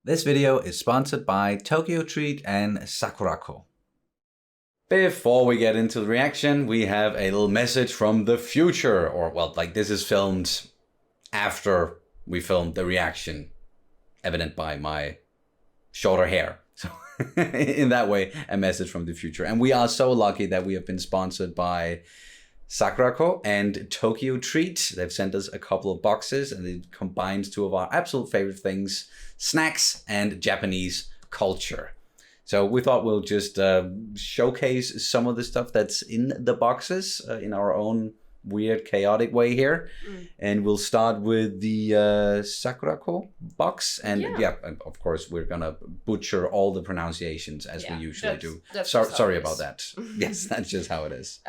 This video is sponsored by Tokyo Treat and Sakurako. Before we get into the reaction, we have a little message from the future. Or, well, like this is filmed after we filmed the reaction, evident by my shorter hair. So in that way, a message from the future. And we are so lucky that we have been sponsored by Sakurako and Tokyo Treat. They've sent us a couple of boxes and it combines two of our absolute favorite things, snacks and Japanese culture. So we thought we'll just showcase some of the stuff that's in the boxes in our own weird, chaotic way here. And we'll start with the Sakurako box. And and of course, we're going to butcher all the pronunciations as we usually do. Sorry about that. Yes, that's just how it is.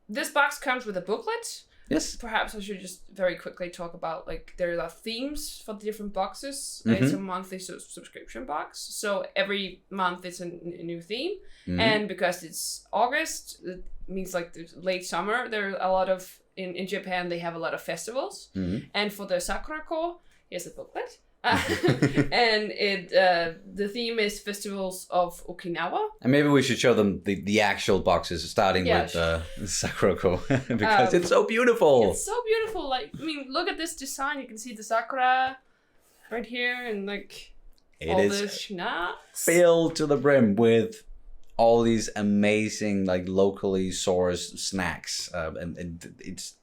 This box comes with a booklet. Yes. Perhaps I should just very quickly talk about, like, there are themes for the different boxes. It's a monthly subscription box. So every month it's a new theme. And because it's August, it means like the late summer, there are a lot of, in Japan, they have a lot of festivals. And for the Sakurako, here's a booklet. And the theme is festivals of Okinawa. And maybe we should show them the actual boxes, starting with Sakurako, because it's so beautiful. It's so beautiful. Like, I mean, look at this design. You can see the sakura right here, and like all the schnapps filled to the brim with all these amazing, like, locally sourced snacks, and it's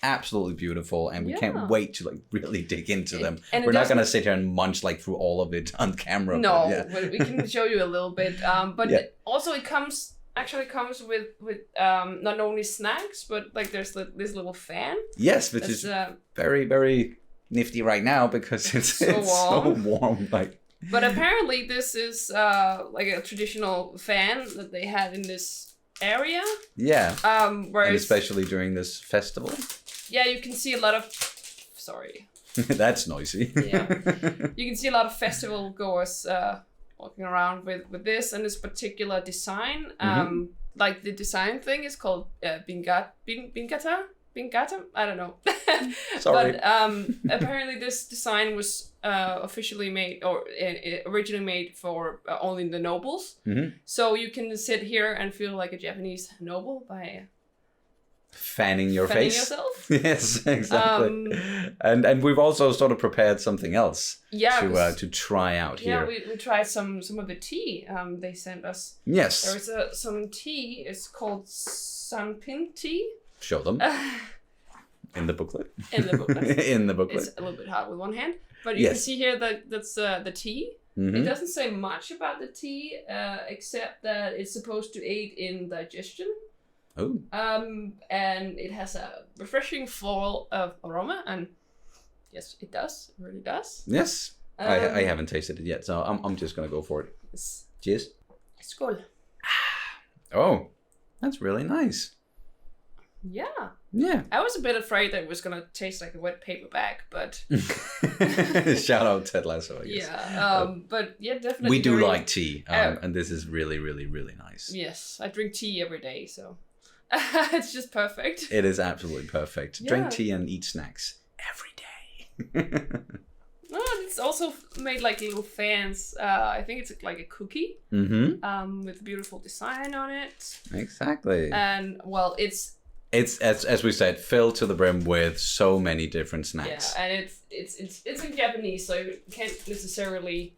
absolutely beautiful, and we can't wait to like really dig into them. And we're not gonna sit here and munch like through all of it on camera. No, but we can show you a little bit. But also it comes with not only snacks, but like there's this little fan. Yes, which is very, very nifty right now because it's so warm. Like, but apparently this is like a traditional fan that they had in this area. Yeah. And especially during this festival. Yeah, you can see a lot of... Sorry. That's noisy. Yeah. You can see a lot of festival goers walking around with this and this particular design. Like the design thing is called Bingata? I don't know. Sorry. But apparently this design was officially made, or originally made for only the nobles. So you can sit here and feel like a Japanese noble by... fanning your face. Yourself. Yes, exactly. And we've also sort of prepared something else to try out here. Yeah, we tried some of the tea they sent us. Yes. There is some tea. It's called Sanpin tea. Show them. In the booklet. In the booklet. In the booklet. It's a little bit hard with one hand, but you can see here that's the tea. It doesn't say much about the tea, except that it's supposed to aid in digestion. Oh. And it has a refreshing floral aroma, and yes, it does. It really does. Yes. I haven't tasted it yet, so I'm just gonna go for it. Yes. Cheers. Skål. Oh, that's really nice. Yeah. Yeah. I was a bit afraid that it was gonna taste like a wet paper bag, but shout out Ted Lasso, I guess. Yeah. But yeah, definitely. We do like tea, and this is really, really, really nice. Yes, I drink tea every day, so it's just perfect. It is absolutely perfect. Yeah. Drink tea and eat snacks every day. Oh, it's also made like little fans. I think it's like a cookie. With a beautiful design on it. Exactly. And well, it's as we said, filled to the brim with so many different snacks. Yeah, and it's in Japanese, so you can't necessarily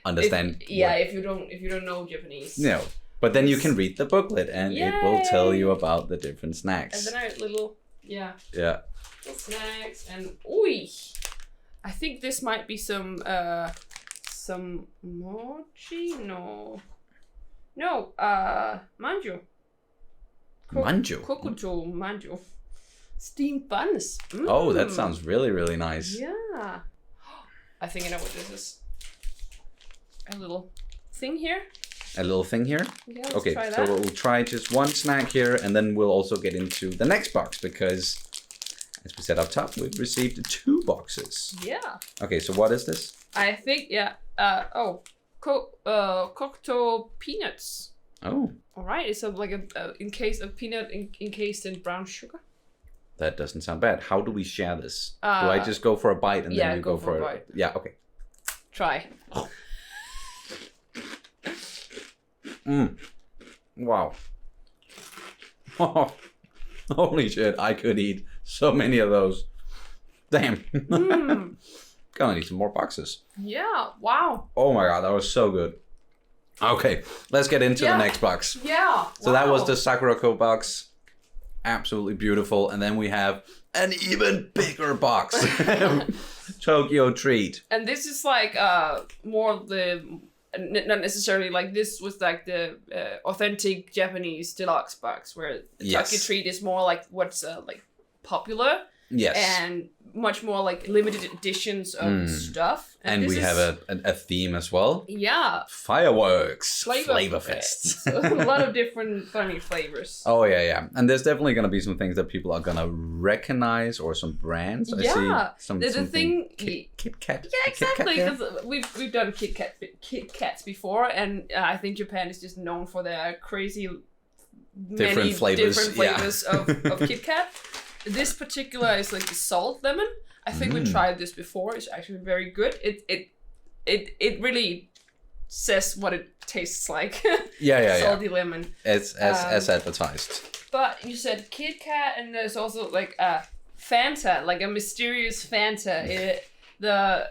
understand. If you don't know Japanese. No, but then you can read the booklet, and it will tell you about the different snacks. And then little little snacks, and I think this might be some mochi. No, manju. Kokuto manju. Steamed buns. Oh, that sounds really, really nice. Yeah. I think I know what this is. A little thing here. A little thing here? Yeah, let's try that. So we'll try just one snack here, and then we'll also get into the next box, because as we said up top, we've received 2 boxes. Yeah. Okay, so what is this? I think, Kokuto peanuts. Oh. All right, it's like a peanut encased in brown sugar. That doesn't sound bad. How do we share this? Do I just go for a bite and then you go for a bite? Yeah, okay. Try. Wow. Oh, holy shit, I could eat so many of those. Damn. Gonna need some more boxes. Yeah, wow. Oh my god, that was so good. Okay, let's get into the next box. Yeah. So that was the Sakurako box. Absolutely beautiful. And then we have an even bigger box. Tokyo Treat. And this is like more of the, not necessarily like this was like the authentic Japanese deluxe box, where the Tokyo Treat is more like what's like popular. Yes. And much more like limited editions of stuff. And we have a theme as well. Yeah. Fireworks. Flavor fests. So a lot of different funny flavors. Oh, yeah. And there's definitely going to be some things that people are going to recognize, or some brands. I see some thing. Kit Kat. Yeah, exactly. Because we've done Kit Kats before, and I think Japan is just known for their crazy different flavors of Kit Kat. This particular is like the salt lemon. I think we tried this before. It's actually very good. It really says what it tastes like. Salty lemon. It's as advertised. But you said Kit Kat, and there's also like a Fanta, like a mysterious Fanta. The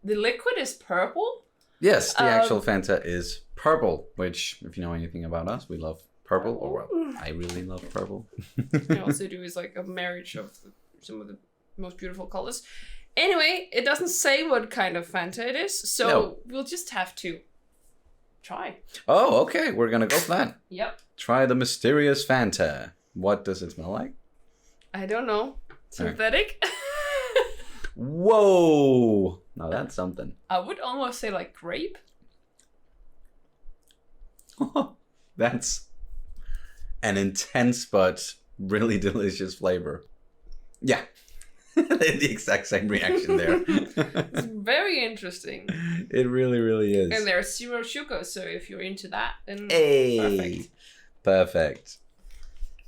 liquid is purple. Yes, the actual Fanta is purple, which, if you know anything about us, we love purple, or well, I really love purple. I also do is like a marriage of some of the most beautiful colors. Anyway, it doesn't say what kind of Fanta it is, so we'll just have to try. Oh, okay, we're gonna go for that. Yep. Try the mysterious Fanta. What does it smell like? I don't know. Synthetic? Whoa! Now that's something. I would almost say like grape. That's an intense but really delicious flavor. Yeah. The exact same reaction there. It's very interesting. It really, really is. And there's 0 sugar, so if you're into that, then perfect.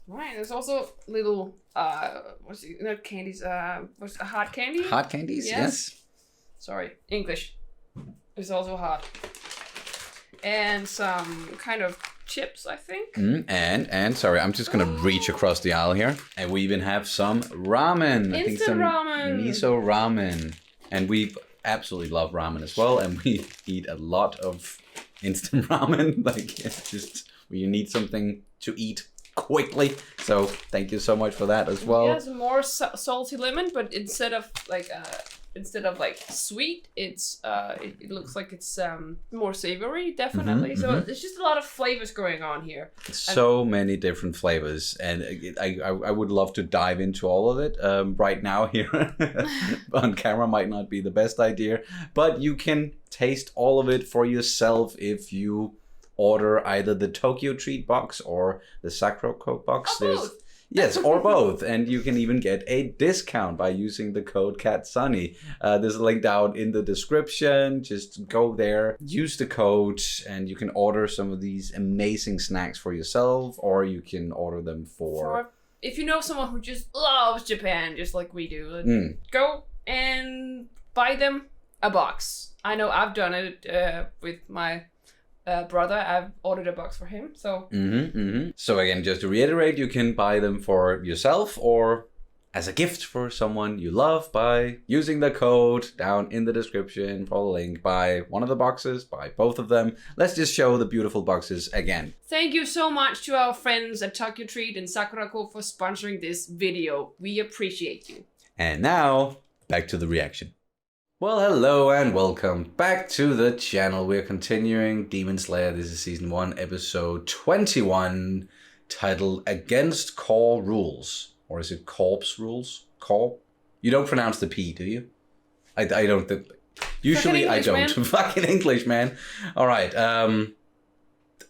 Right, there's also little not candies, what's hard candy? Hard candies, yes. Sorry, English. It's also hard. And some kind of chips, I think. And sorry, I'm just gonna reach across the aisle here, and we even have some ramen. I think some ramen, miso ramen, and we absolutely love ramen as well. And we eat a lot of instant ramen. Like, it's just when you need something to eat quickly. So thank you so much for that as well. Yeah, some more salty lemon, but instead of like sweet, it's it looks like it's more savory, definitely. So there's just a lot of flavors going on here. So many different flavors, and I would love to dive into all of it. Right now here on camera might not be the best idea, but you can taste all of it for yourself if you order either the Tokyo Treat box or the Sakurako box. Yes, or both. And you can even get a discount by using the code CATSUNNY. There's a link down in the description. Just go there, use the code, and you can order some of these amazing snacks for yourself, or you can order them for... If you know someone who just loves Japan, just like we do, go and buy them a box. I know I've done it with my... brother. I've ordered a box for him, so... So again, just to reiterate, you can buy them for yourself or as a gift for someone you love by using the code down in the description for the link. Buy one of the boxes, buy both of them. Let's just show the beautiful boxes again. Thank you so much to our friends at Tokyo Treat and Sakurako for sponsoring this video. We appreciate you. And now, back to the reaction. Well, hello and welcome back to the channel. We're continuing Demon Slayer. This is season 1, episode 21, titled Against Core Rules. Or is it Corpse Rules? Corp? You don't pronounce the P, do you? I don't think... Usually I don't. Fucking English, man. Alright,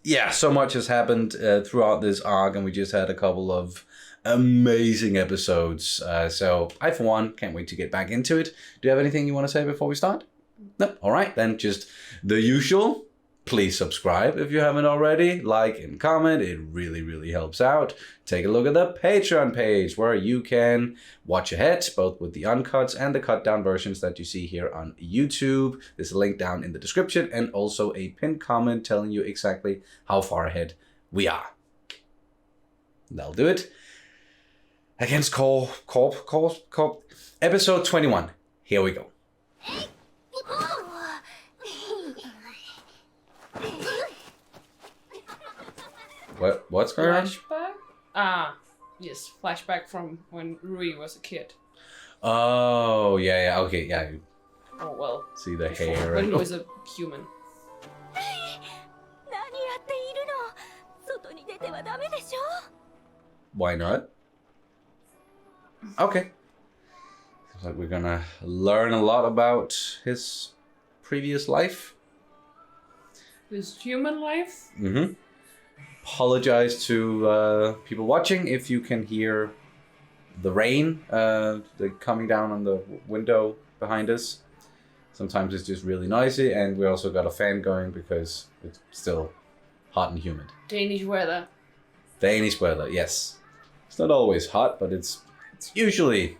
yeah, so much has happened throughout this arc, and we just had a couple of amazing episodes. So I, for one, can't wait to get back into it. Do you have anything you want to say before we start? No? All right, then just the usual. Please subscribe if you haven't already. Like and comment. It really, really helps out. Take a look at the Patreon page where you can watch ahead, both with the uncuts and the cut down versions that you see here on YouTube. There's a link down in the description and also a pinned comment telling you exactly how far ahead we are. That'll do it. Against Corp. Episode 21. Here we go. What's going on? Flashback? Yes, flashback from when Rui was a kid. Oh, yeah, okay, yeah. Oh, well. See the hair. When he was a human. Why not? Okay. Seems like we're gonna learn a lot about his previous life. His human life? Mm-hmm. Apologize to people watching if you can hear the rain coming down on the window behind us. Sometimes it's just really noisy, and we also got a fan going because it's still hot and humid. Danish weather. Danish weather, yes. It's not always hot, but it's usually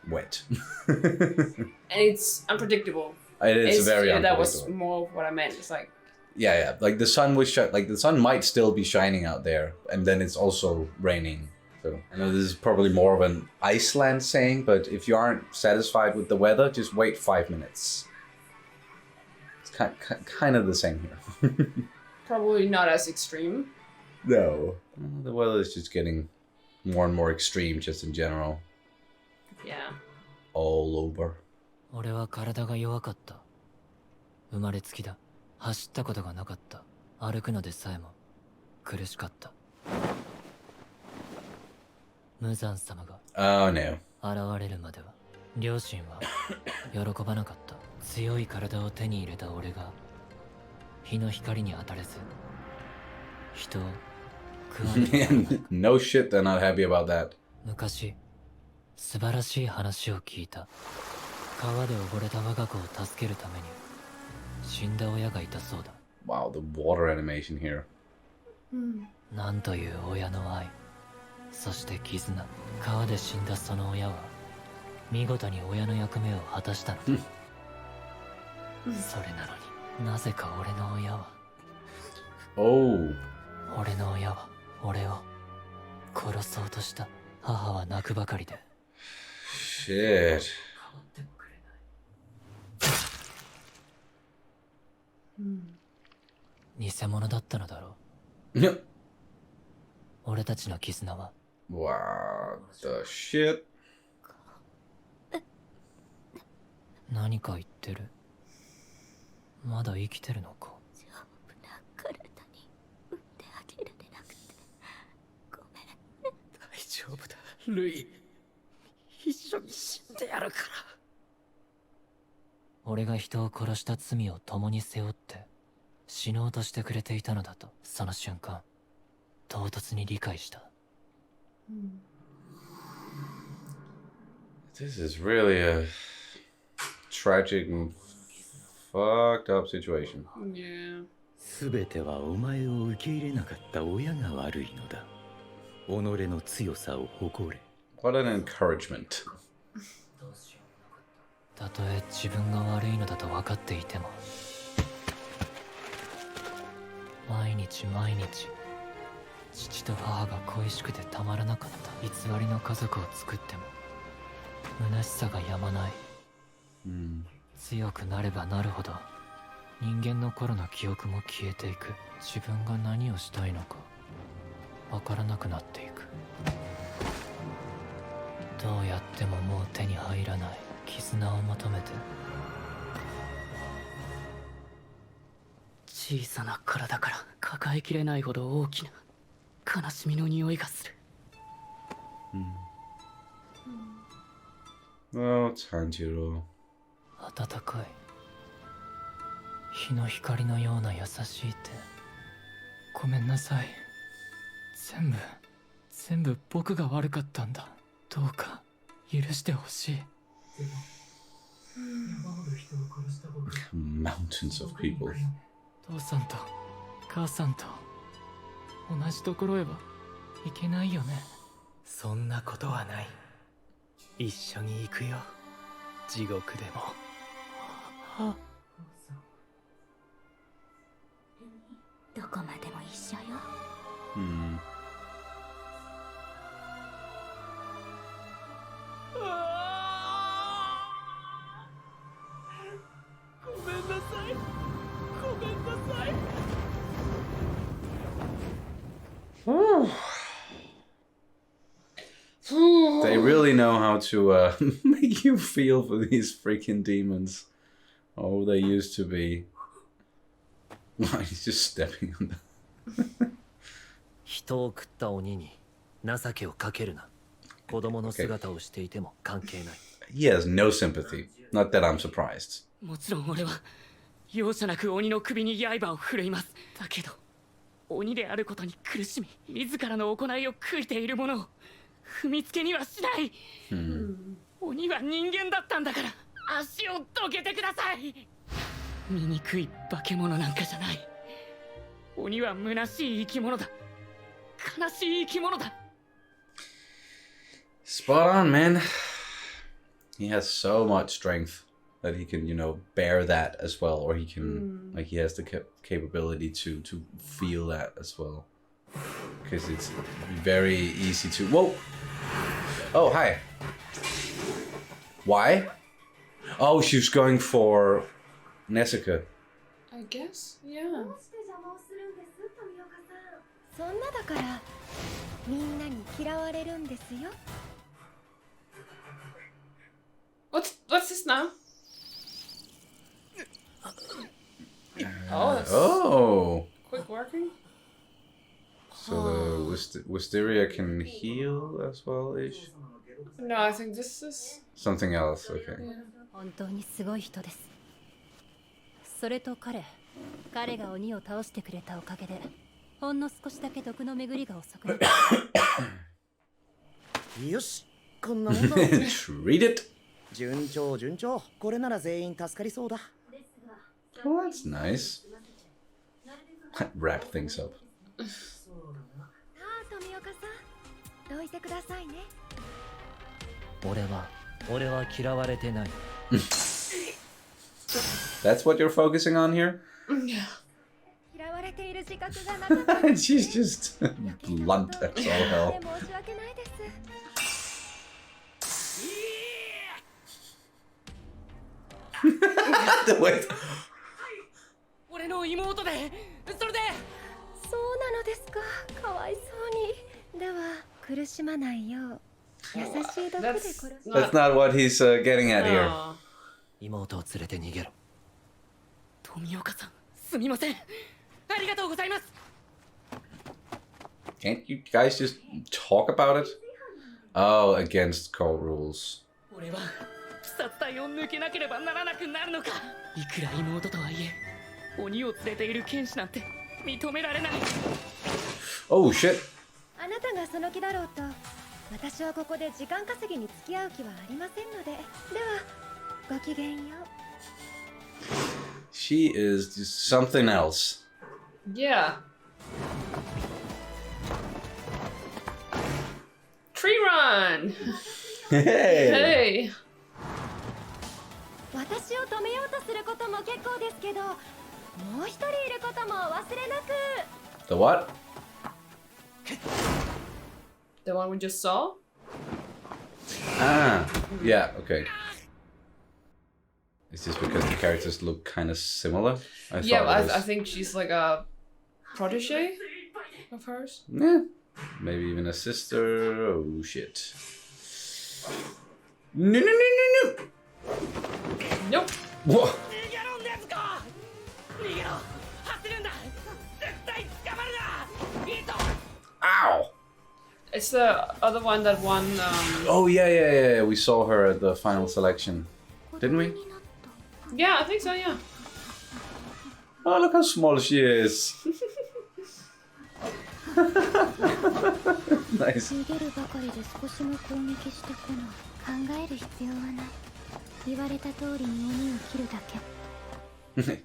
wet. And it's unpredictable. It is very unpredictable. That was more what I meant. It's like... Yeah. Like the sun was the sun might still be shining out there, and then it's also raining. So I know this is probably more of an Iceland saying, but if you aren't satisfied with the weather, just wait 5 minutes. It's kind of the same here. Probably not as extreme. No. The weather is just getting more and more extreme just in general. Yeah. All over. 俺は体が弱かった。生まれつきだ。走ったことがなかった。歩くのでさえも苦しかった。無惨様が Oh no. 現れるまでは両親は喜ばなかった。強い体を手に入れた俺が日の光に当たれず人を食われる。No shit, they're not happy about that. 昔素晴らしい話を聞いた。川で溺れた我が子を助けるために死んだ親がいたそうだ。Wow, the water animation here. なんという親の愛、そして絆。川で死んだその親は見事に親の役目を果たしたのだ。それなのになぜか俺の親は Oh. 俺の親は俺を殺そうとした。母は泣くばかりで Shit. ってもくれない。偽物だったのだろう。 Yep. 俺たちの絆は What the shit? 何か言ってる。まだ生きてるのか。丈夫な体に産んであげられなくてごめん。大丈夫だ、ルイ。一緒に死んでやるから。俺が人を殺した罪を共に背負って死のうとしてくれていたのだと、その瞬間唐突に理解した。This is really a tragic and fucked up situation. Yeah. 全てはお前を受け入れなかった親が悪いのだ。己の強さを誇れ。What an encouragement. たとえ自分が悪いのだと分かっていても、毎日毎日父と母が恋しくてたまらなかった偽りの家族を作っても虚しさがやまない、強くなればなるほど人間の頃の記憶も消えていく。自分が何をしたいのか分からなくなっていく。どうやってももう手に入らない絆を求めて。小さな体から抱えきれないほど大きな悲しみの匂いがする。Oh, Tanjiro. 暖かい日の光のような優しい手。ごめんなさい。全部僕が悪かったんだ。どうか許してほしい。Mountains of people. 父さんと母さんと同じところへは行けないよね。そんなことはない。一緒に行くよ、地獄でも。どこまでも一緒よ。Hmm. ごめんなさい、ごめんなさい。 They really know how to make you feel for these freaking demons. Oh, they used to be. He's just stepping on them. 人を食った鬼に情けをかけるな。子供の姿をしていても関係ない。He has no sympathy. Not that I'm surprised. もちろん俺は容赦なく鬼の首に刃を振るいます。だけど鬼であることに苦しみ、自らの行いを悔いている者を踏みつけにはしない。鬼は人間だったんだから足をどけてください。醜い化け物なんかじゃない。鬼は虚しい生き物だ。悲しい生き物だ。 Spot on, man. He has so much strength that he can, bear that as well, or he can, he has the capability to feel that as well. Because it's very easy to. Whoa! Oh, hi. Why? Oh, she's going for Nezuko. I guess, yeah. そんなだからみんなに嫌われるんですよ。 What's this now? Oh, that's Oh! quick working. So the Wisteria can heal as well, ish? No, I think this is. Something else, okay. Yeah. 本当にすごい人です。それと彼が鬼を倒してくれたおかげでほんの少しだけ毒の巡りが遅くなった。よし、こんなもんだ。Treat it! 順調順調。これなら全員助かりそうだ。 Well, that's nice. Wrap things up. さあ富岡さん、どいてくださいね。俺は嫌われてない。That's what you're focusing on here? Yeah. 嫌われている自覚がなかった。 She's just blunt as all 申 hell. し訳ないです。 Wait. 俺の妹で、それで。そうなのですか。かわいそうに。では苦しまないよう優しい毒で殺す。 That's not what he's getting at here. Aw. 妹を連れて逃げろ。富岡さん、すみません。ありがとうございます。 Can't you guys just talk about it? Oh, against code rules. 俺は鬼殺隊を抜けなければならなくなるのか。いくら妹とはいえ、鬼を連れている剣士なんて認められない。 Oh, shit. あなたがその気だろうと私はここで時間稼ぎに付き合う気はありませんので。ではごきげんよう。 She is just something else. Yeah. Tree run! Hey! Hey! 私を止めようとすることも結構ですけど、もう一人いることも忘れなく。 The what? The one we just saw? Ah, yeah, okay. It's just because the characters look kind of similar. Yeah, thought it was- I think she's like a protege of hers. Yeah. Maybe even a sister. Oh, shit. No, no, no, no, no! Nope. Whoa! 逃げろ、ネズコ。逃げろ。走るんだ。絶対捕まるな。いいぞ。 Ow! It's the other one that won. Oh, yeah, yeah, yeah, yeah. We saw her at the final selection. Didn't we? Yeah, I think so. Yeah. Oh, look how small she is. Nice. 逃げるばかりで少しも攻撃してこない。考える必要はない。言われた通りに鬼を切るだけ。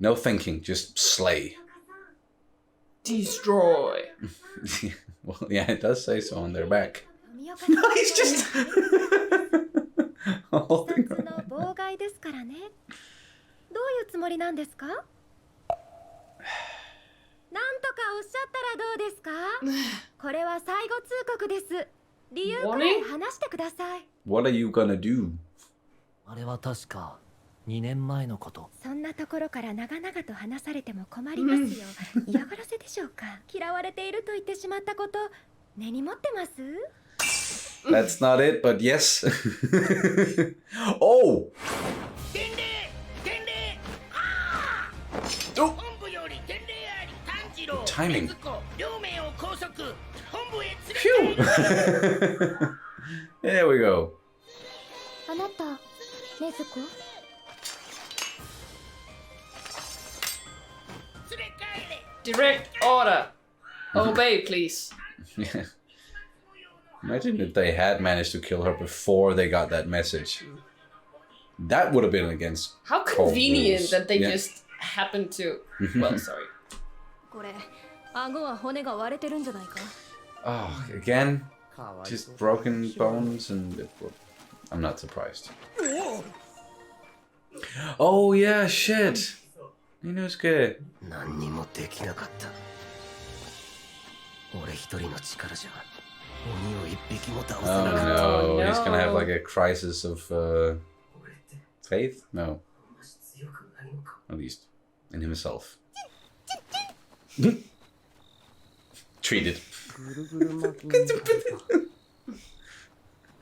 No thinking, just slay. Destroy. Well, yeah, it does say so on their back. No, he's just holding her. の妨害ですからね。どういうつもりなんですか？なんとかおっしゃったらどうですか？これは最後通告です。理由くらい話してください。What are you gonna do? あれは確か2年前のこと。そんなところから長々と話されても困りますよ。嫌がらせでしょうか。嫌われていると言ってしまったこと、根に持ってます？ That's not it, but yes. Oh! 伝令伝令Oh! 本部より伝令あり炭治郎 Timing. 禰豆子両名を拘束本部へ連れ Phew! There we go. あなた、禰豆子？連れ帰れ Direct order. Obey, please. Yeah. Imagine if they had managed to kill her before they got that message. That would have been against How cold convenient rules. that they Yeah. just happened to. Well, sorry. これ、顎は骨が割れてるんじゃないか？ Oh, again? かわい Just そう。 broken bones and... I'm not surprised. Oh, yeah, shit. Inosuke. 何にもできなかった。俺一人の力じゃ鬼を一匹も倒せ Oh なかった。 no, he's gonna have no. like a crisis of faith? No, 強くないのか。 at least in himself. Treated. ぐるぐる巻きになっ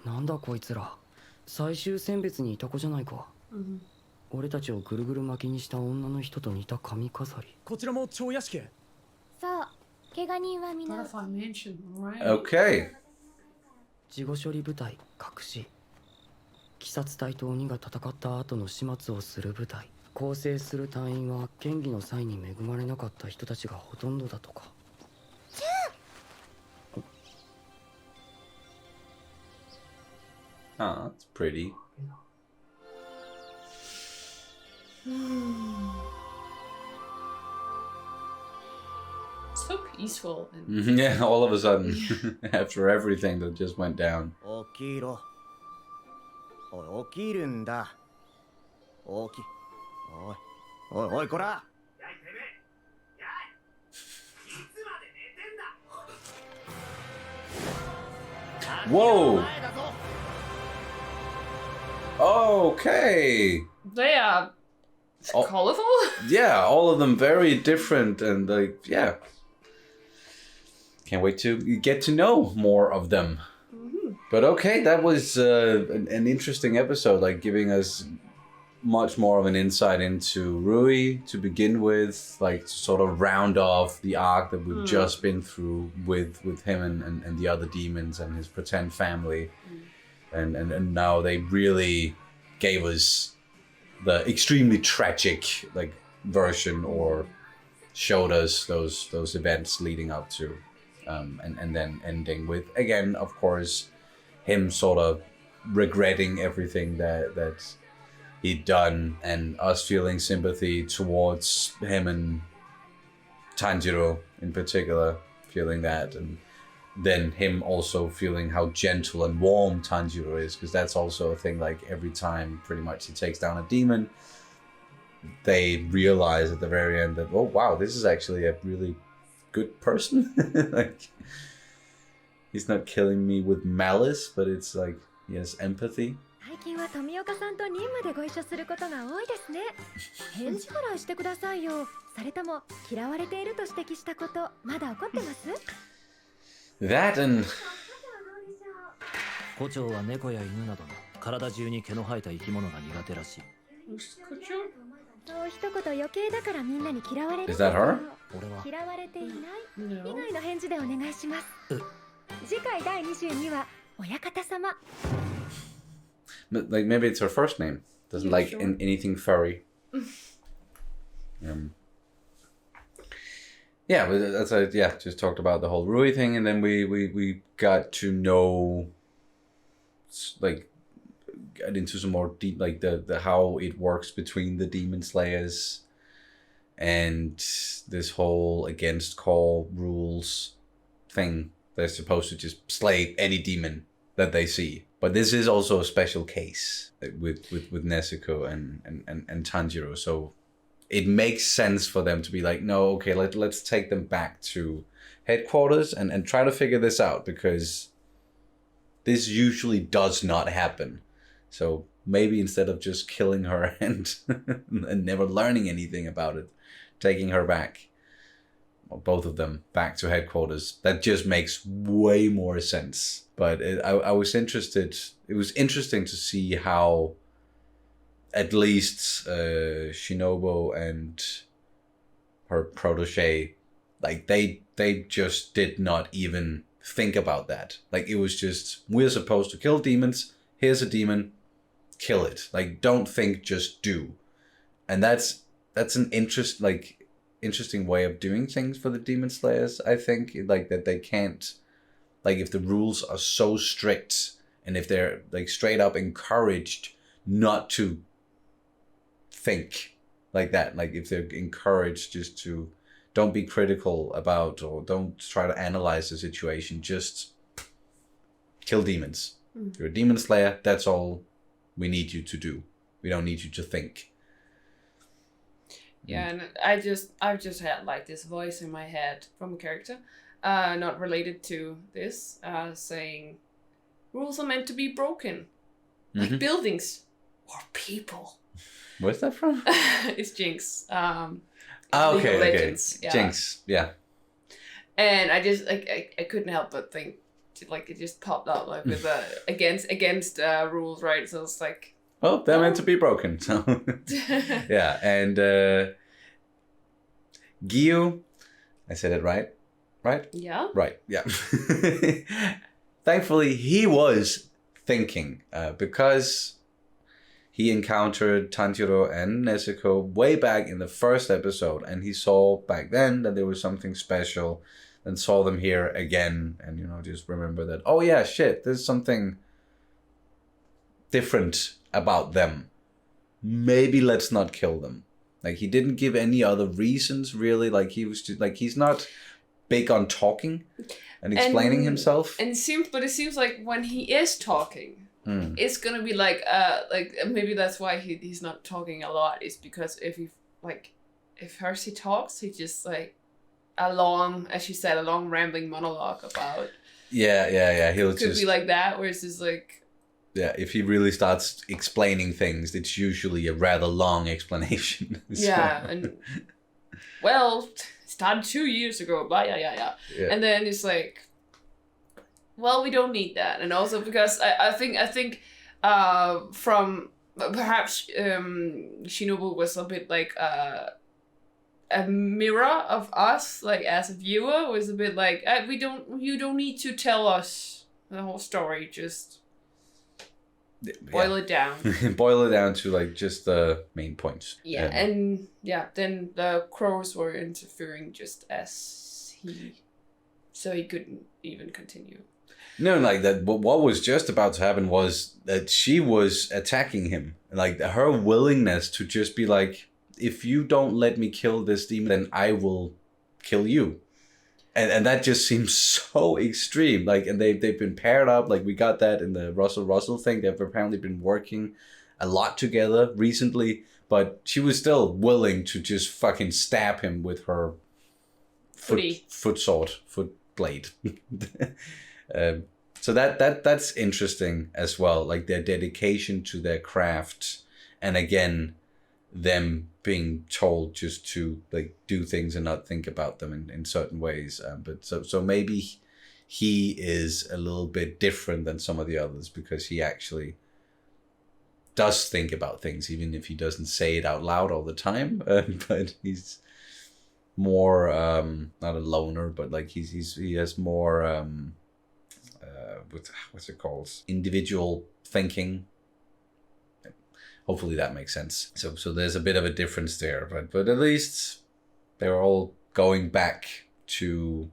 た。なんだこいつら最終選別にいた子じゃないか、俺たちをぐるぐる巻きにした女の人と似た髪飾り。こちらも超屋敷へ。そう、怪我人は皆。 Butterfly Mansion, alright. Okay. 事後処理部隊隠し鬼殺隊と鬼が戦った後の始末をする部隊構成する隊員は剣技の際に恵まれなかった人たちがほとんどだとか。Ah, that's pretty. So peaceful. And Yeah, all of a sudden, after everything that just went down. 起きろ。おい、起きるんだ。起き。おい、おい、おい、こら。 Whoa! Okay. they are Oh. colorful. Yeah, all of them very different and like, yeah. Can't wait to get to know more of them. But okay, that was an interesting episode, like giving us much more of an insight into Rui to begin with, like to sort of round off the arc that we've just been through with him and the other demons and his pretend family. And now they really gave us the extremely tragic like version, or showed us those events leading up to, and then ending with, again, of course, him sort of regretting everything that he'd done, and us feeling sympathy towards him and Tanjiro in particular, feeling that, and then him also feeling how gentle and warm Tanjiro is, because that's also a thing, like every time pretty much he takes down a demon, they realize at the very end that, oh wow, this is actually a really good person. Like, he's not killing me with malice, but it's like he has empathy. 最近は富岡さんと任務でご一緒することが多いですね。返事くらいしてくださいよ。それとも嫌われていると指摘したことまだ怒ってます？ That and 胡蝶は猫や犬などの体中に毛の生えた生き物が苦手らしい。そう一言余計だからみんなに嫌われるん Is です that her? 俺は嫌われていない No. 以外の返事でお願いします。次回第22話親方様。 but, like, maybe it's her first name. Doesn't Yeah, like sure. anything furry. Yeah, but that's just talked about the whole Rui thing, and then we got to know, like, get into some more deep, like the how it works between the demon slayers, and this whole against call rules thing. They're supposed to just slay any demon that they see. But this is also a special case with Nezuko and Tanjiro. So it makes sense for them to be like, no, okay, let's take them back to headquarters and try to figure this out, because this usually does not happen. So maybe instead of just killing her and never learning anything about it, taking her back, or both of them back to headquarters, that just makes way more sense. But I was interested. It was interesting to see how at least Shinobu and her protege, like they just did not even think about that. Like it was just, we're supposed to kill demons. Here's a demon, kill it. Like don't think, just do. And that's an interesting way of doing things for the demon slayers. I think like that they can't, like if the rules are so strict and if they're like straight up encouraged not to think like that, like if they're encouraged just to don't be critical about or don't try to analyze the situation, just kill demons. You're a demon slayer, that's all we need you to do. We don't need you to think. Yeah, and I've just had like this voice in my head from a character, not related to this, saying rules are meant to be broken, like buildings or people. Where's that from? It's Jinx. Okay. Legends. Yeah. Jinx, yeah. And I just I couldn't help but think, like it just popped up like with against rules, right? So it's like, well, they're meant to be broken. So yeah, and Giyu, I said it right? Right? Yeah. Right, yeah. Thankfully, he was thinking because he encountered Tanjiro and Nezuko way back in the first episode, and he saw back then that there was something special, and saw them here again, and just remember that, oh yeah, shit, there's something different about them. Maybe let's not kill them. Like he didn't give any other reasons really. Like he was just, like he's not big on talking and explaining himself. And it seems like when he is talking, it's gonna be like maybe that's why he's not talking a lot. Is because if first he talks, he just like a long rambling monologue about. Yeah. He'll could just be like that, where it's just like. Yeah, if he really starts explaining things, it's usually a rather long explanation. Yeah, and well, it started 2 years ago, blah, yeah. And then it's like, well, we don't need that. And also because I think from perhaps Shinobu was a bit like a mirror of us, like as a viewer, was a bit like, you don't need to tell us the whole story, just boil it down. Boil it down to like just the main points. Yeah, and then the crows were interfering just as so he couldn't even continue. No, like that. What was just about to happen was that she was attacking him. Like her willingness to just be like, if you don't let me kill this demon, then I will kill you. And that just seems so extreme. Like, and they've been paired up. Like we got that in the Russell thing. They've apparently been working a lot together recently. But she was still willing to just fucking stab him with her foot blade. So that's interesting as well. Like their dedication to their craft, and again, them being told just to like do things and not think about them in certain ways. But so maybe he is a little bit different than some of the others because he actually does think about things, even if he doesn't say it out loud all the time. But he's more not a loner, but like he has more what's it called? Individual thinking. Hopefully that makes sense. So there's a bit of a difference there, but at least they're all going back to.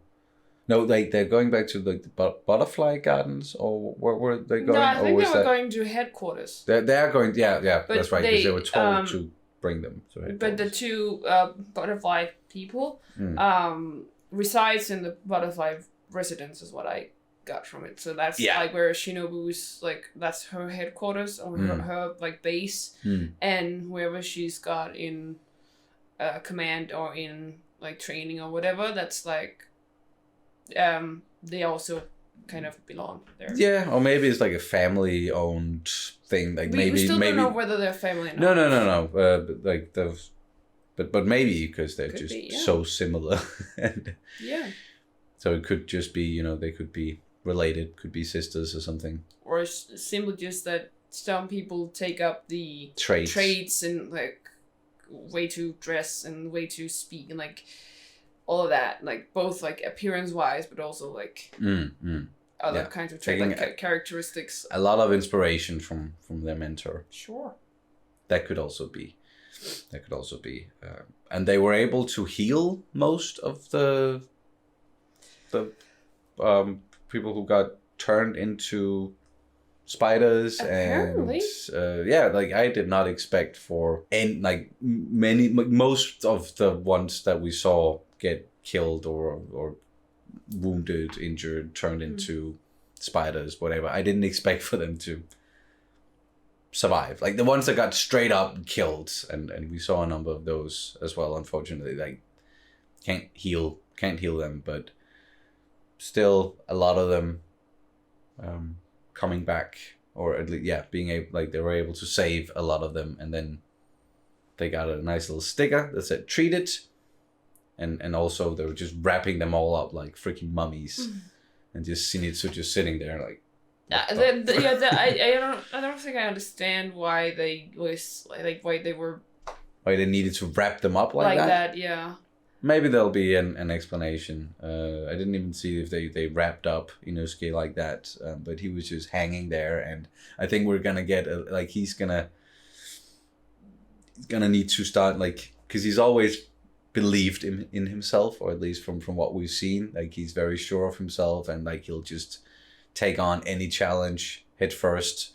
No, they're going back to the butterfly gardens, or where were they going? No, I think they were going to headquarters. They are going. Yeah, But that's right. Because they were told to bring them to But headquarters. the two butterfly people resides in the butterfly residence is what I got from it. So that's like where Shinobu's like, that's her headquarters or her like base, and wherever she's got in command or in like training or whatever, that's like they also kind of belong there. Yeah, or maybe it's like a family-owned thing. Like we still maybe don't know whether they're family or not. No. But like those, but maybe because they're Could just be, yeah. so similar. And Yeah. so it could just be, you know, they could be related, could be sisters or something. Or simply just that some people take up the traits and like way to dress and way to speak and like all of that, like both like appearance wise, but also like other kinds of traits, like characteristics. A lot of inspiration from their mentor. Sure. That could also be. And they were able to heal most of the people who got turned into spiders. Apparently. And like I did not expect most of the ones that we saw get killed or wounded, injured, turned into spiders, whatever. I didn't expect for them to survive. Like the ones that got straight up killed, and we saw a number of those as well, unfortunately. Like can't heal them, but still a lot of them coming back, or at least being able, like they were able to save a lot of them, and then they got a nice little sticker that said treated, and also they were just wrapping them all up like freaking mummies, and just Zenitsu just sitting there like. I don't think I understand why they was like why they needed to wrap them up like that. Yeah. Maybe there'll be an explanation. I didn't even see if they wrapped up Inosuke like that, but he was just hanging there, and I think we're gonna get he's gonna need to start because he's always believed in himself, or at least from what we've seen. Like he's very sure of himself, and like he'll just take on any challenge head first.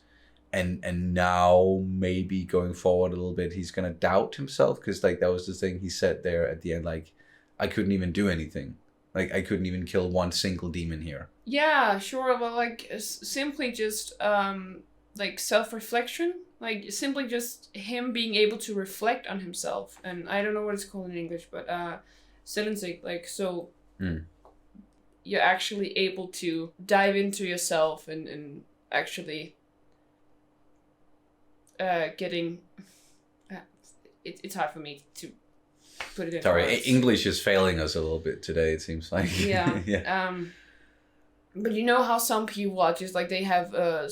And now maybe going forward a little bit, he's gonna doubt himself, because like that was the thing he said there at the end. Like I couldn't even do anything. Like I couldn't even kill one single demon here. Yeah, sure. Well, like simply just like self-reflection. Like simply just him being able to reflect on himself, and I don't know what it's called in English, but Sensei, like so. You're actually able to dive into yourself and actually getting it's hard for me to put it in Sorry, words. English is failing us a little bit today, it seems like. Yeah. Yeah. But you know how some people are just like they have they're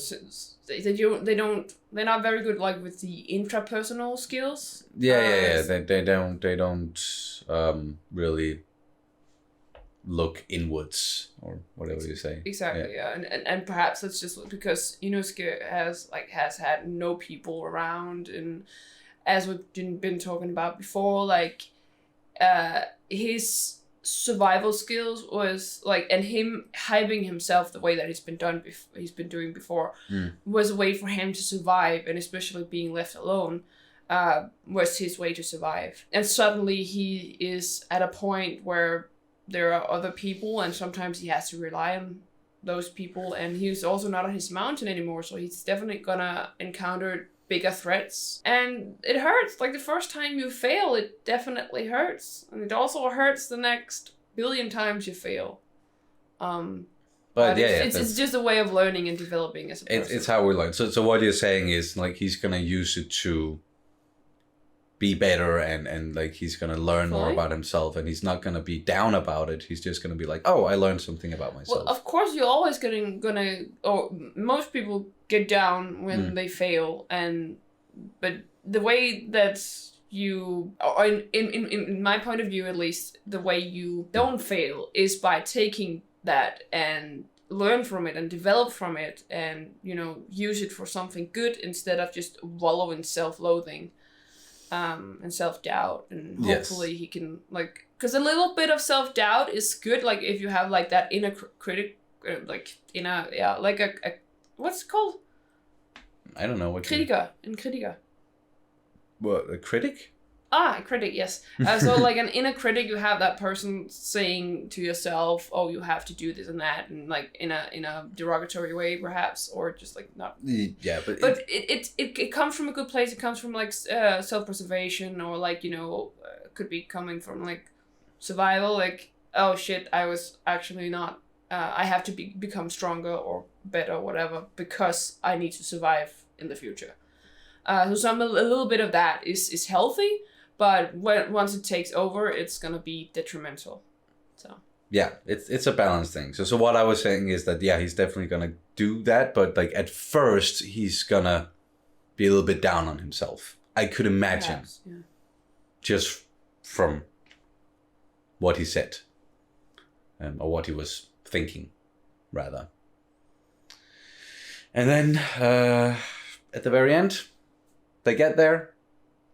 not very good like with the intrapersonal skills. Yeah. They don't really look inwards, or whatever you say. Exactly, yeah. And perhaps that's just because Inosuke has had no people around, and as we've been talking about before, like his survival skills was like, and him hyping himself the way that he's been doing before was a way for him to survive, and especially being left alone was his way to survive. And suddenly he is at a point where there are other people, and sometimes he has to rely on those people, and he's also not on his mountain anymore, so he's definitely gonna encounter bigger threats, and it hurts. Like the first time you fail, it definitely hurts, and it also hurts the next billion times you fail. But it's just a way of learning and developing as a person. It's how we learn. So what you're saying is like he's gonna use it to be better, and like he's gonna learn more about himself, and he's not gonna be down about it. He's just gonna be like, oh, I learned something about myself. Well, of course you're always gonna or most people get down when they fail, but the way that you, or in my point of view at least, the way you don't fail is by taking that and learn from it and develop from it, and use it for something good instead of just wallow in self-loathing. And self-doubt, and hopefully he can because a little bit of self-doubt is good, like if you have like that inner critic, like a what's it called? I don't know what Kritiker. What, a critic? A critic, yes. So like an inner critic, you have that person saying to yourself, "Oh, you have to do this and that," and like in a derogatory way, perhaps, or just like not. Yeah, but it comes from a good place. It comes from like self-preservation, or like could be coming from like survival. Like, oh shit, I was actually not. I have to become stronger or better, or whatever, because I need to survive in the future. So a little bit of that is healthy. But once it takes over, it's gonna be detrimental. So yeah, it's a balance thing. So what I was saying is that he's definitely gonna do that, but like at first he's gonna be a little bit down on himself. I could imagine, perhaps, yeah. Just from what he said, or what he was thinking, rather. And then at the very end, they get there.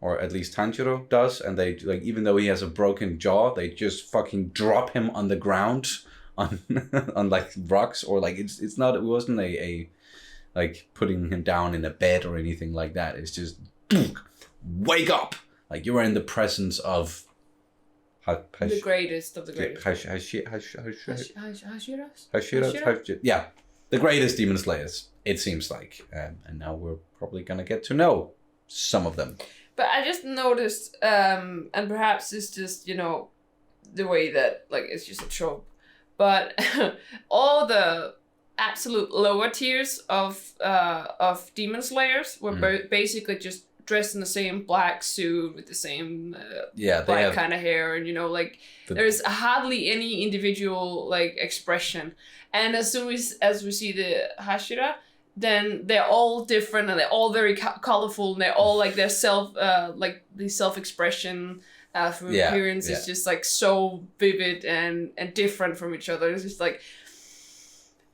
Or at least Tanjiro does, and they like, even though he has a broken jaw, they just fucking drop him on the ground on on like rocks, or like it wasn't a like putting him down in a bed or anything like that. It's just wake up, like you are in the presence of the greatest of the greatest. Hashiras? Yeah, the greatest demon slayers, it seems like, and now we're probably gonna get to know some of them. But I just noticed, and perhaps it's just, the way that, like, it's just a trope, but all the absolute lower tiers of demon slayers were basically just dressed in the same black suit with the same black kind of hair, and, there's hardly any individual, like, expression. And as soon as we see the Hashira, then they're all different, and they're all very colorful, and they're all like their self-expression from appearance is just like so vivid and different from each other. It's just like,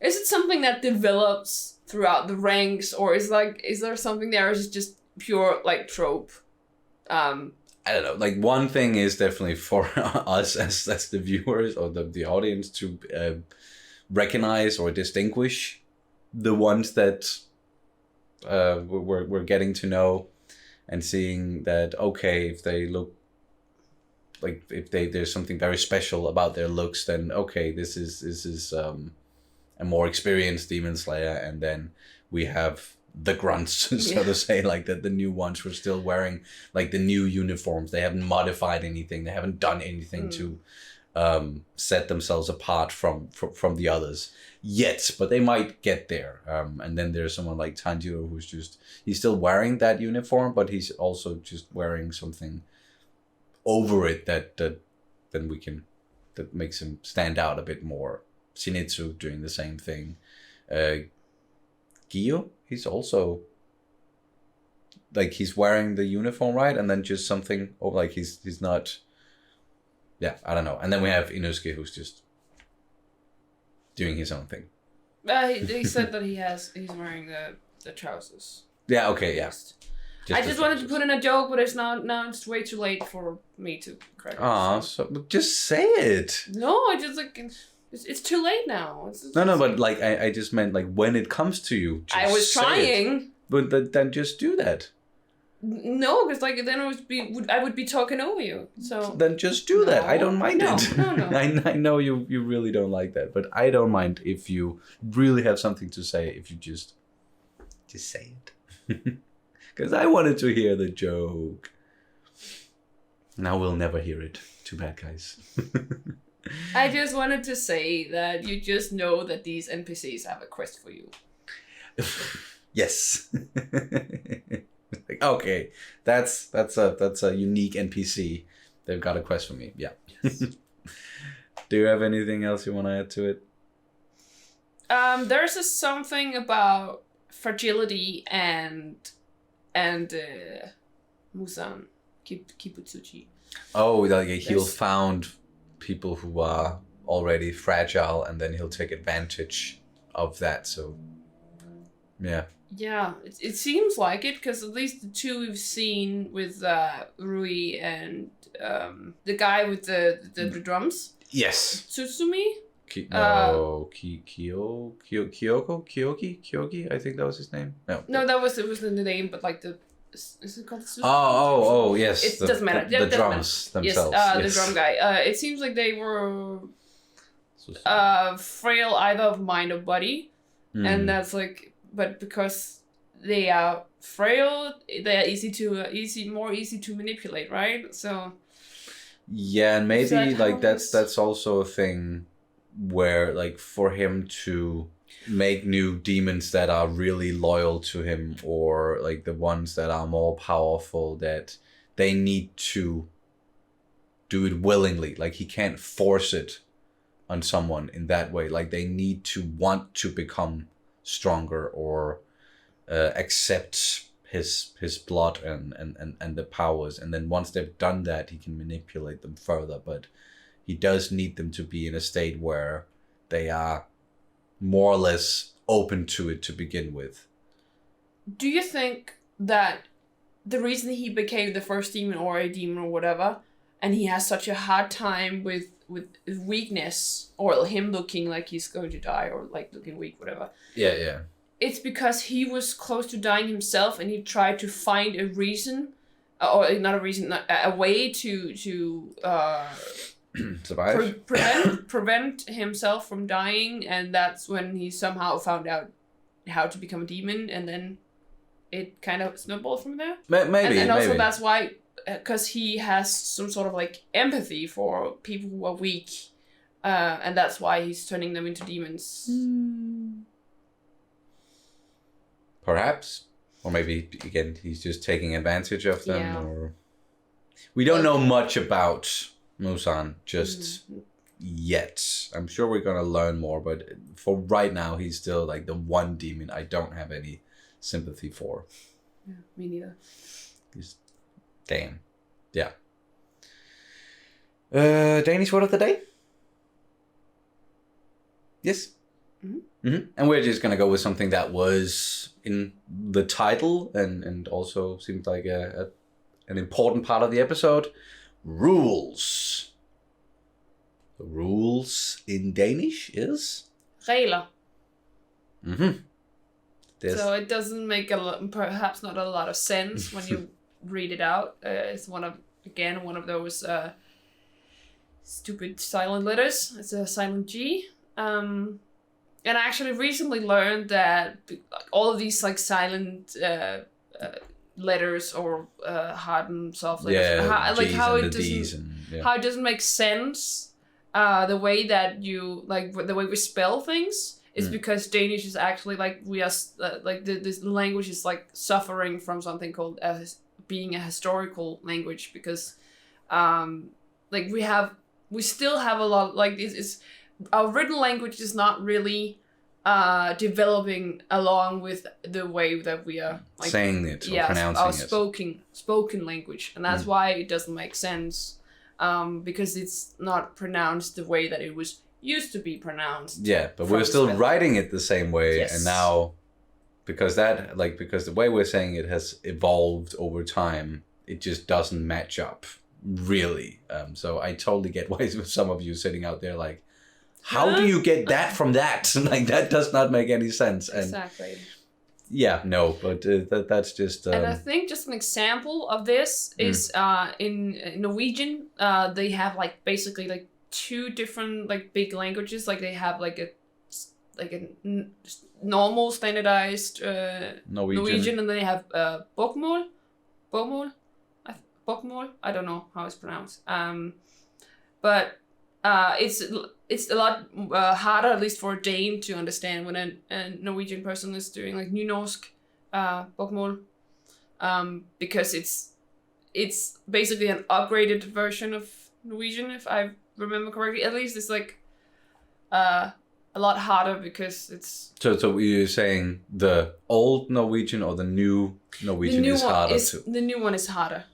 is it something that develops throughout the ranks, or is there something there, or is it just pure like trope? I don't know. Like, one thing is definitely for us as the viewers or the audience to recognize or distinguish the ones that we're getting to know, and seeing that, okay, if they look like, if there's something very special about their looks, then okay, this is a more experienced demon slayer. And then we have the grunts, so to say, like the new ones who are still wearing like the new uniforms. They haven't modified anything. They haven't done anything to set themselves apart from the others yet, but they might get there. And then there's someone like Tanjiro who's he's still wearing that uniform, but he's also just wearing something over it that makes him stand out a bit more. Shinizu doing the same thing. Giyu, he's also like, he's wearing the uniform, right? And then just something, or like he's not. Yeah, I don't know. And then we have Inosuke, who's just doing his own thing. He said that he's wearing the trousers. Yeah, okay, yeah. I just wanted to put in a joke, but now it's way too late for me to correct it. So just say it. No, I just like, it's too late now. No, but like I just meant like, when it comes to you, just I was trying. But then just do that. No, because like then I would be talking over you. So then just do that. I don't mind it. No. I know you really don't like that, but I don't mind if you really have something to say. If you just say it, because I wanted to hear the joke. Now we'll never hear it. Too bad, guys. I just wanted to say that you just know that these NPCs have a quest for you. Yes. Okay, that's a unique NPC. They've got a quest for me. Yeah. Yes. Do you have anything else you want to add to it? There's something about fragility and Musan Kibutsuchi. Oh, like he'll found people who are already fragile, and then he'll take advantage of that. So, yeah. Yeah, it seems like it, because at least the two we've seen with Rui and the guy with the drums. Yes. Tsutsumi? Kyoki, I think that was his name. No, that was the name, but like the Is it called the Oh, yes. It doesn't matter. The drums themselves. Yes, yes. the drum guy. It seems like they were frail either of mind or body. And that's like, but because they are frail, they are more easy to manipulate, right? So yeah, and maybe that like helps? that's also a thing where like for him to make new demons that are really loyal to him, or like the ones that are more powerful, that they need to do it willingly. Like he can't force it on someone in that way. Like they need to want to become stronger, or accept his blood and the powers, and then once they've done that, he can manipulate them further. But he does need them to be in a state where they are more or less open to it to begin with. do you think that the reason he became the first demon or a demon or whatever, and he has such a hard time with weakness, or him looking like he's going to die, or like looking weak, whatever, Yeah. it's because he was close to dying himself, and he tried to find a reason, or not a reason, a way to Survive. prevent himself from dying, and that's when he somehow found out how to become a demon, and then it kind of snowballed from there. Maybe. And also maybe. that's why, because he has some sort of like empathy for people who are weak, and that's why he's turning them into demons. Perhaps. Or maybe, again, he's just taking advantage of them. Yeah. Or we don't know much about Musan just yet. I'm sure we're going to learn more, but for right now, he's still like the one demon I don't have any sympathy for. Yeah, me neither. He's, damn. Yeah. Danish word of the day? Yes? And we're just going to go with something that was in the title and also seemed like an important part of the episode. Rules. The rules in Danish is? Regler. There's, So it doesn't make perhaps not a lot of sense when you read it out. It's one of those stupid silent letters. It's a silent G. And I actually recently learned that all of these like silent letters or hard and soft letters, how it doesn't make sense. The way that you the way we spell things is because Danish is actually like we are like this language is like suffering from something called being a historical language, because like we still have a lot like this is. Our written language is not really developing along with the way that we are like, saying it or pronouncing our spoken language, and that's why it doesn't make sense, because it's not pronounced the way that it was used to be pronounced. Yeah, but we're still writing it the same way, and now because the way we're saying it has evolved over time, it just doesn't match up really. So I totally get why some of you sitting out there like, how do you get that from that? Like, that does not make any sense. And exactly. Yeah, no, but that's just... And I think just an example of this is in Norwegian, they have like basically like two different like big languages. Like they have like a normal standardized Norwegian, and then they have bokmål. Bokmål. I don't know how it's pronounced. But it's a lot harder, at least for a Dane, to understand when a Norwegian person is doing like nynorsk, bokmål, because it's basically an upgraded version of Norwegian, if I remember correctly. At least it's like a lot harder because it's... So you're saying the old Norwegian or the new Norwegian is harder too? The new one is harder.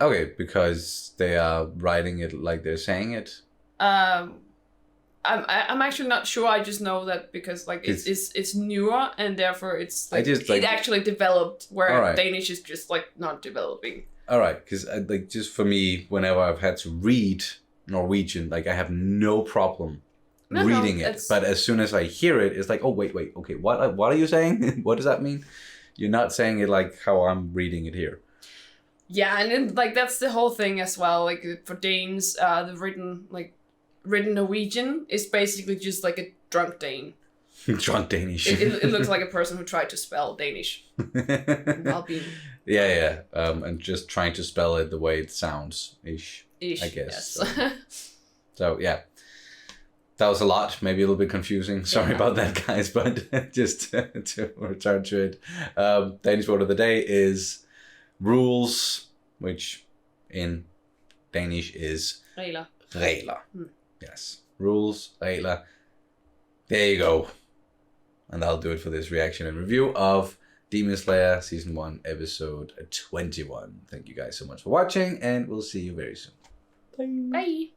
Okay, because they are writing it like they're saying it? I'm actually not sure. I just know that because like it's newer, and therefore it's like, it actually developed where Danish is just like not developing. All right, because like just for me, whenever I've had to read Norwegian, like I have no problem reading it, but as soon as I hear it, it's like, oh wait, okay, what are you saying? What does that mean? You're not saying it like how I'm reading it here. Yeah, and then, like that's the whole thing as well. Like for Danes, the written Norwegian is basically just like a drunk Dane. Drunk Danish. It looks like a person who tried to spell Danish. While being yeah. And just trying to spell it the way it sounds ish. I guess. Yes. So yeah. That was a lot, maybe a little bit confusing. Sorry about that, guys, but just to return to it. Danish word of the day is rules, which in Danish is Regler. regler. Yes, rules, regler. There you go. And that'll do it for this reaction and review of Demon Slayer Season 1, Episode 21. Thank you guys so much for watching, and we'll see you very soon. Bye.